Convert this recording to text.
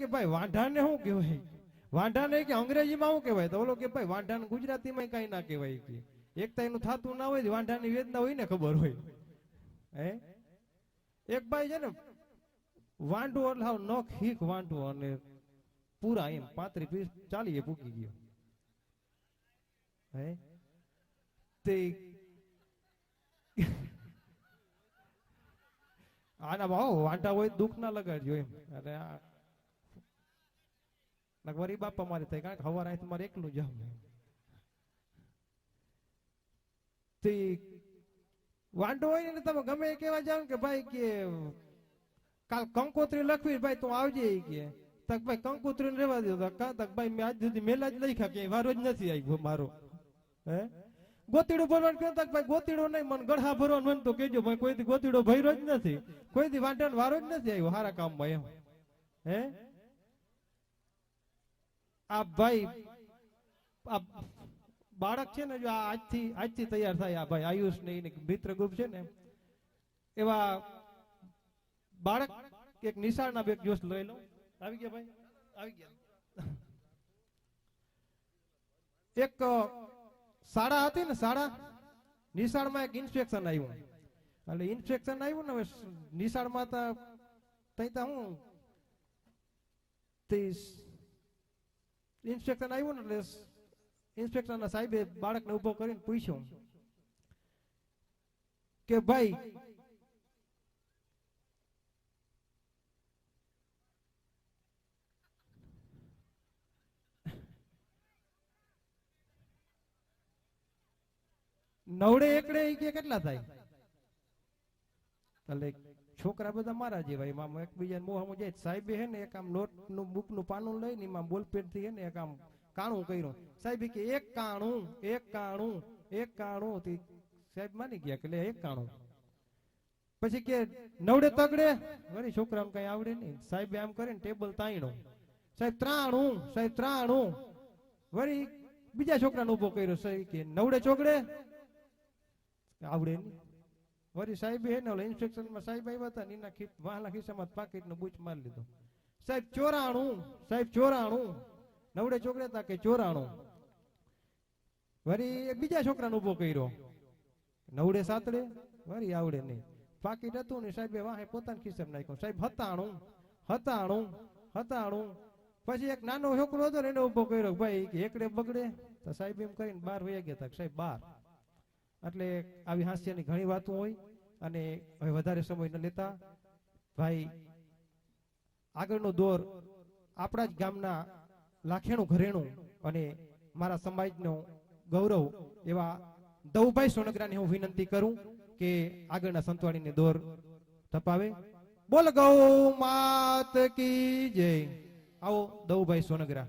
કે ભાઈ વાંઢાને શું કહેવાય, વાંઢાને કે અંગ્રેજીમાં શું કહેવાય, તો ઓલો કે ભાઈ વાંઢાને ગુજરાતીમાં કઈ ના કહેવાય કે એકતા એનું થતું ના હોય, વાંઢાની વેદના હોય ને ખબર હોય. હે એક ભાઈ છે ને વાંઢું એટલે હાવ નખ હીક વાંઢું અને પૂરા એમ 35-40 પૂકી ગયો. હે તે આના ભાવ વાંઢા હોય દુઃખ ના લગાડજો એમ. અને વરી બાપા મારે થાય કારણ કે હવાર અહીં મારે એકલું જાવ. તે વાંઢો હોય ને તમે ગમે કેવા જાવ કે ભાઈ કે કાલ કંકોત્રી લખવી ભાઈ તું આવજે કે તક ભાઈ કંકોત્રી ને રેવા દો તક ભાઈ મેં આજ સુધી મેલા જ લખ્યા કે વારો જ નથી આવ્યો મારો. હે ગોતીડું ભરવાનું કહો તક ભાઈ ગોતીડો નહીં મને ગઢા ભરવાનું મન તો કેજો ભાઈ કોઈ દી ગોતીડો ભર્યો જ નથી, કોઈ દી વાંઢાનો વારો જ નથી આવ્યો સારા કામમાં એમ. હે આ ભાઈ આ બાળક છે ને જો આજથી તૈયાર થાય આ ભાઈ આયુષ ને મિત્ર ગ્રુપ છે ને એવા બાળક એક નિશાળના બે જોશ લઈ લો. આવી ગયા ભાઈ આવી ગયા. એક શાળા હતી ને શાળા નિશાળમાં એક ઇન્સ્પેક્શન આવ્યું એટલે ઇન્સ્પેક્શન આવ્યું ને હવે નિશાળમાં તઈ હું ઇન્સ્પેક્શન આવ્યું ને એટલે ઇન્સ્પેક્ટરના સાહેબે બાળકને ઉભો કરીને પૂછ્યું કે ભાઈ નવડે એકડે કે કેટલા થાય? એટલે છોકરા બધા મારા જેવા એમાં એકબીજા મોહમાં જાય. સાહેબે હે ને એક આમ નોટ નું બુક નું પાનું લઈને એમાં બોલપેન થી હે ને એક આમ કાણું કર્યું. સાહેબ કે એક કાણું થી સાહેબ માની ગયા કે એક કાણું. પછી કે નવડે તગડે વળી છોકરાને કઈ આવડે નહીં. સાહેબ આમ કરીને ટેબલ તાણ્યું. સાહેબ ત્રાણું વળી બીજા છોકરાને ઉભો કર્યો. સાહેબ કે નવડે ચોગડે આવડે નહીં. વળી સાહેબ હે ને ઇન્સ્પેક્શનમાં સાહેબ આવ્યા હતા ને એના વાહલા ખિસ્સામાં પાકીટ નું બૂચ મારી લીધો. સાહેબ 94 નવડે ચોકડે તા કે 94. વળી બીજા છોકરાને ઉભો કર્યો. નવડે સાતડે વળી આવડે નહીં. પાકીટ હતું ને સાહેબે વાહે પોતાના ખિસ્સામાં નાખ્યું. સાહેબ 97. પછી એક નાનો છોકરો હતો ને એને ઉભો કર્યો. ભાઈ એકડે બગડે તો સાહેબ એમ કરીને 12 વયા ગયા હતા. સાહેબ 12. એટલે આવી હાસ્યની ઘણી વાતો હોય અને હવે વધારે સમય ન લેતા ભાઈ આગળનો દોર આપણા જ ગામના લાખેણું ઘરેણું અને મારા સમાજનો ગૌરવ એવા દવભાઈ સોનગરાને હું વિનંતી કરું કે આગળના સંતવાણીને દોર તપાવે. બોલ ગૌ માત કી જય. આવો દવભાઈ સોનગરા.